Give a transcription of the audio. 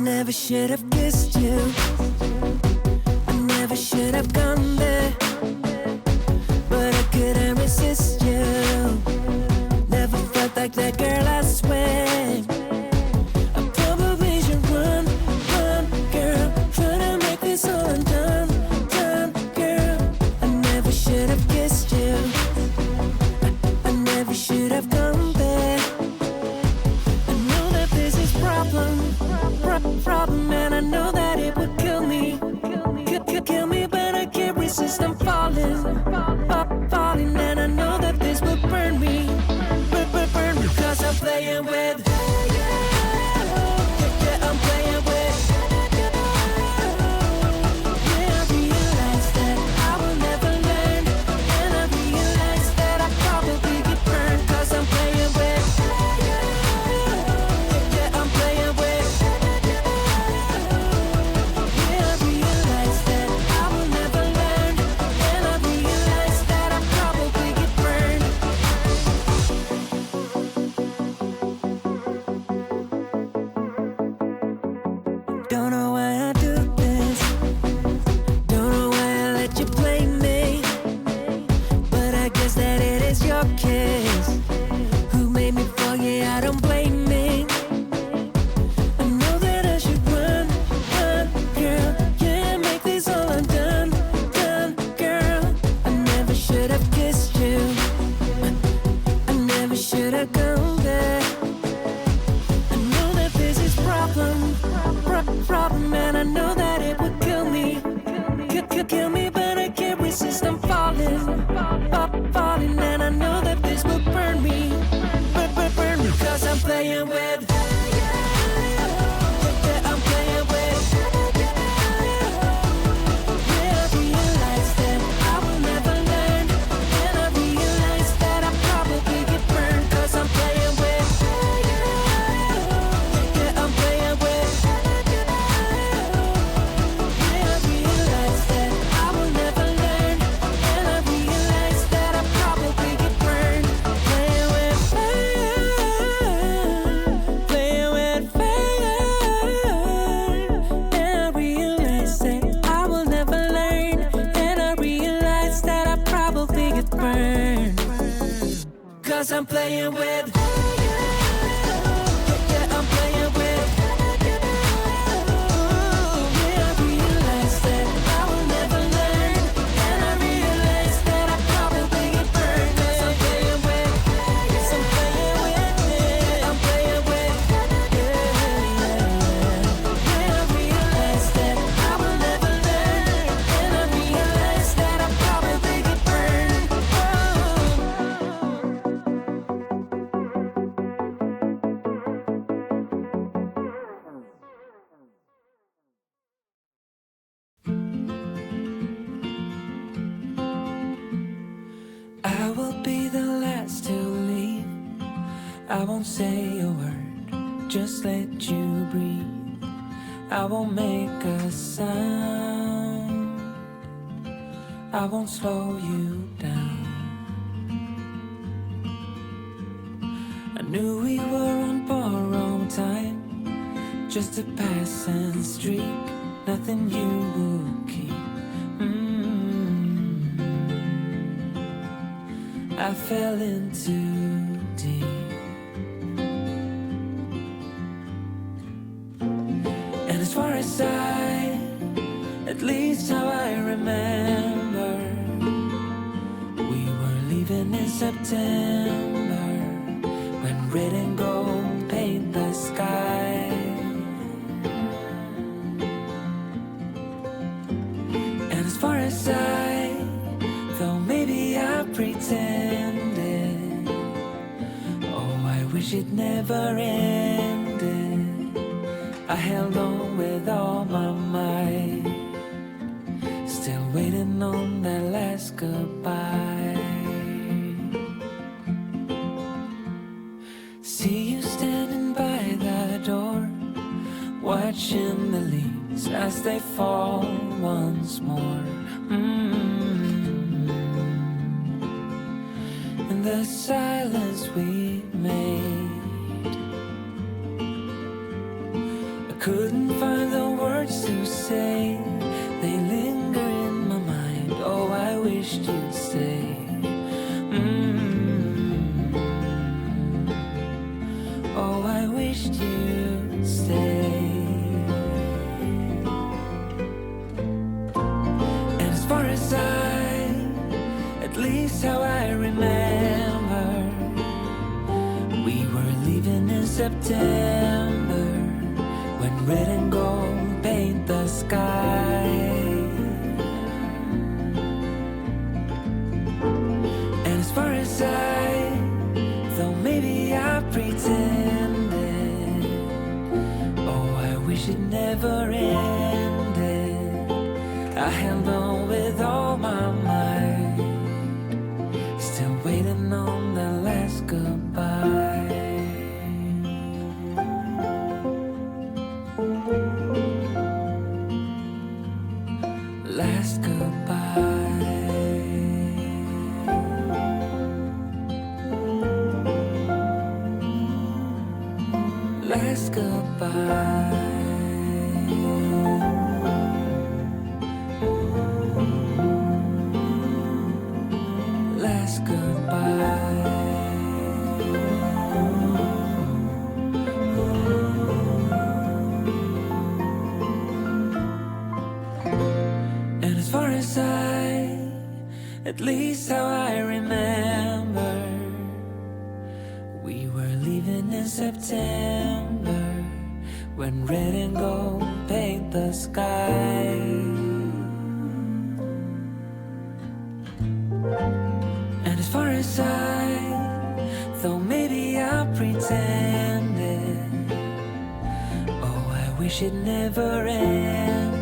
never should have kissed you. I never should have gone there, but I couldn't resist you. Never felt like that, girl, I swear. I probably should run, girl, try to make this all undone, girl. I never should have kissed you. I never should have gone there. I know that this is problem, and I know that it would kill me, kill me, but I can't resist. I'm falling, and I know that this will burn me, burn me, 'cause I'm playing with. Yeah, I'm playing with. Yeah, I realize that I will never learn, and I realize that I probably get burned, 'cause I'm playing with. Yeah, I'm playing with. Yeah, I realize that I will never learn, and I realize that I probably get burned. Don't know why I do this, don't know why I let you play me, but I guess that it is your kiss who made me fall. Yeah, I don't blame me. I know that I should run, girl. Yeah, make this all undone, girl. I never should have kissed you. I never should have gone there. I know that this is problem, and I know that it would kill me, kill me, but I can't resist. I'm falling, and I know that this will burn me, burn me, 'cause I'm playing with. Yeah, I'm playing with. Yeah, I realize that I will never learn, and I realize that I probably get burned, 'cause I'm playing with. Yeah, I'm playing with. Yeah, I realize that I will never learn, and I realize that I probably get burned. Playing with fire, playing with fire, and I realize that I will never learn, and I realize that I probably get burned, 'cause I'm playing with. Yeah, I'm playing with. Yeah, I realize that I will never learn, and I realize that I probably get burned, 'cause I'm playing with. Yes, I'm playing with it. I'm playing with. Yeah, I realize that I will never learn, and I realize that I probably get burned. I will be the last to leave. I won't say a word, just let you breathe. I won't make a sound, I won't slow you down. I knew we were on borrowed time, just a passing streak, nothing you would keep. I fell in too deep, and as far as at least how I remember, we were leaving in September, when red and gold paint the sky. And as far as though maybe I pretended, oh, I wish it never ended. I held on with all my might, still waiting on that last goodbye. See you standing by the door, watching the leaves as they fall once more. In the silence we made, I couldn't September, when red and gold paint the sky. And as far as I thought maybe I pretended, oh, I wish it never ended. I held on with all my might, still waiting on the last goodbye. Last goodbye. Last goodbye. Last goodbye. And as far as at least how I remember, we were leaving in September, when red and gold paint the sky. And as far as I thought maybe I pretended, oh, I wish it never ended.